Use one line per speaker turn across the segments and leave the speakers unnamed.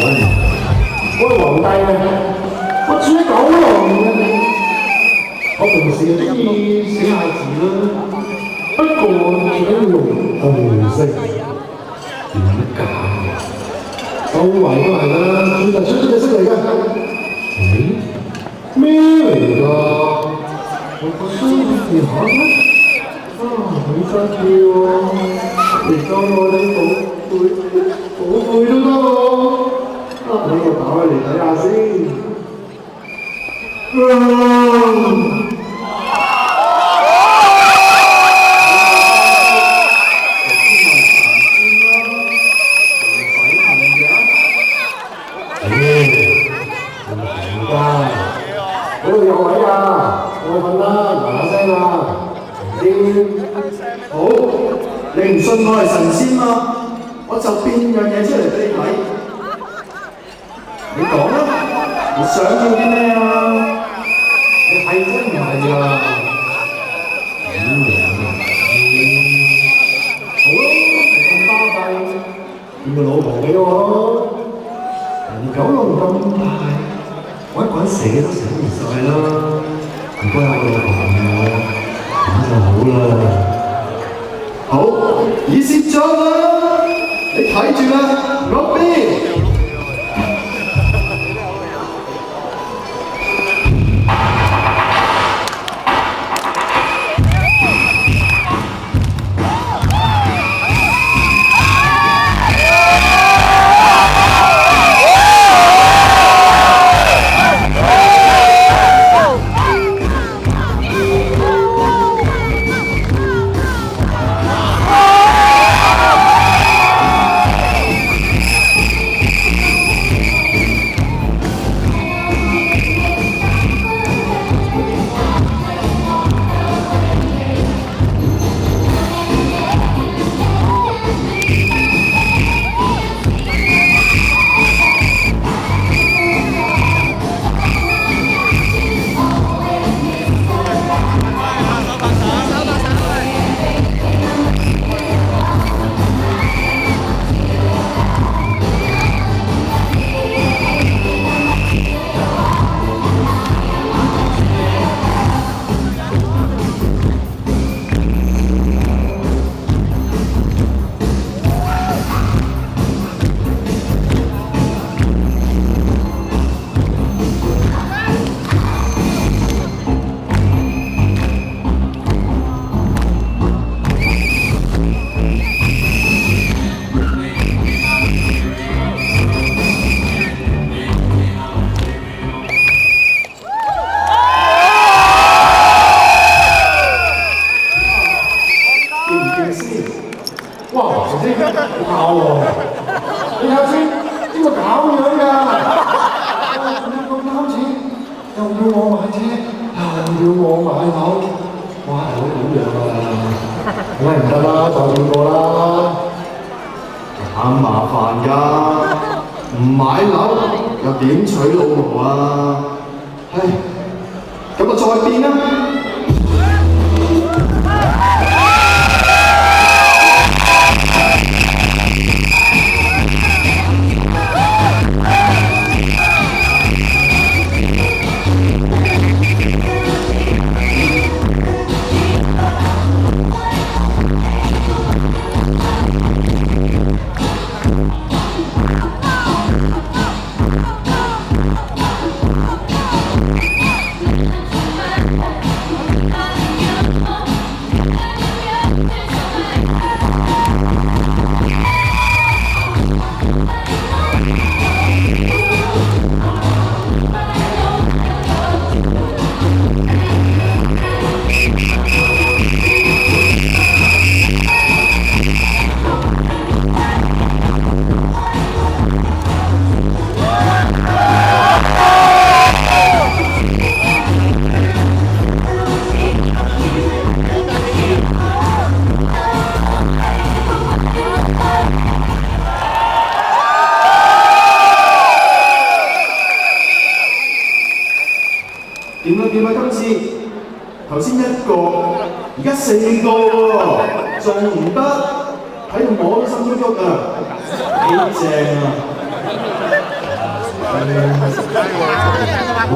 我係皇帝啊！我住喺九龍嘅。我平時就中意寫下字啦，不過最緊要用紅色。點解？周圍都係啦，轉嚟轉隻色嚟㗎。咩嚟㗎？我個衰字嚇咩？啊，好得意喎！嚟當我哋寶貝都得喎。啊，你個打開嚟睇下先。嗰度有位啊，我瞓啦，嗱嗱聲啦，先好。你唔信我係神仙嘛？我就變樣嘢出嚟俾你睇。你講啦，你想要啲咩啊？你係真唔係啊？好咯，你咁巴閉，變個老婆俾我咯。人九龍咁大。我一個人寫都寫唔晒啦，如果有個朋友咁就好啦。好，已攝咗啦，你睇住啦，落邊。頭先一個，而家4個喎，仲唔得？睇到我都心喐喐啊，幾正啊！好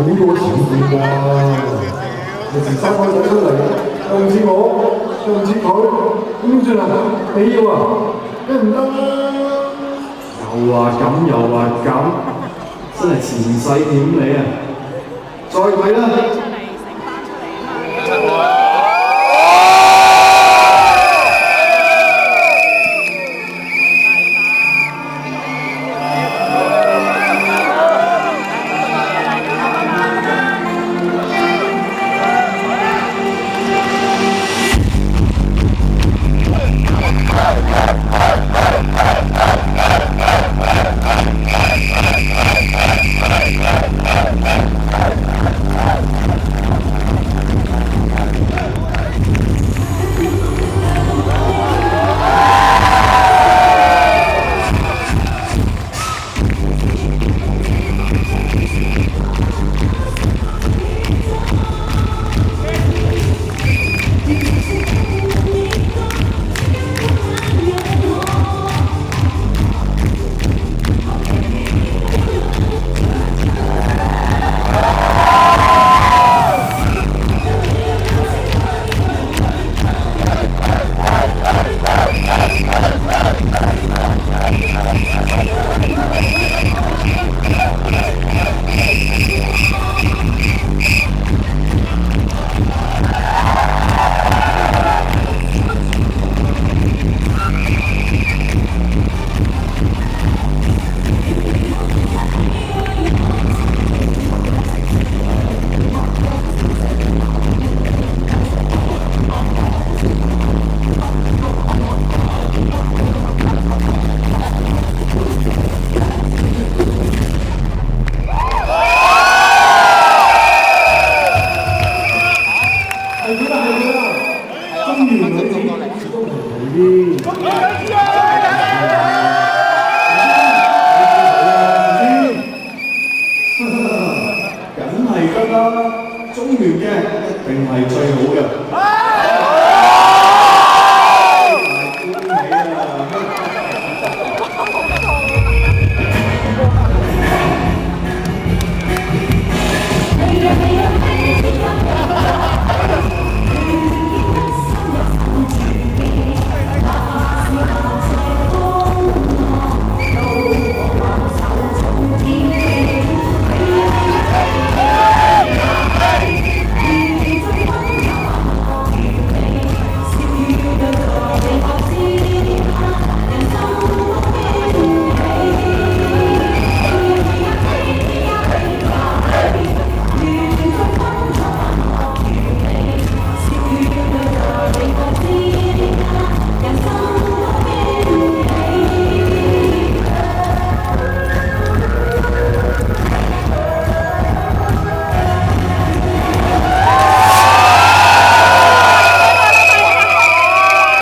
多錢㗎，你成三個仔出嚟，又唔似我，又唔似佢，咁點算啊？你要啊？梗係唔得啦！又話咁又話咁，真係前世欠你啊！再睇啦！梗係得啦，中原嘅一定係最好嘅。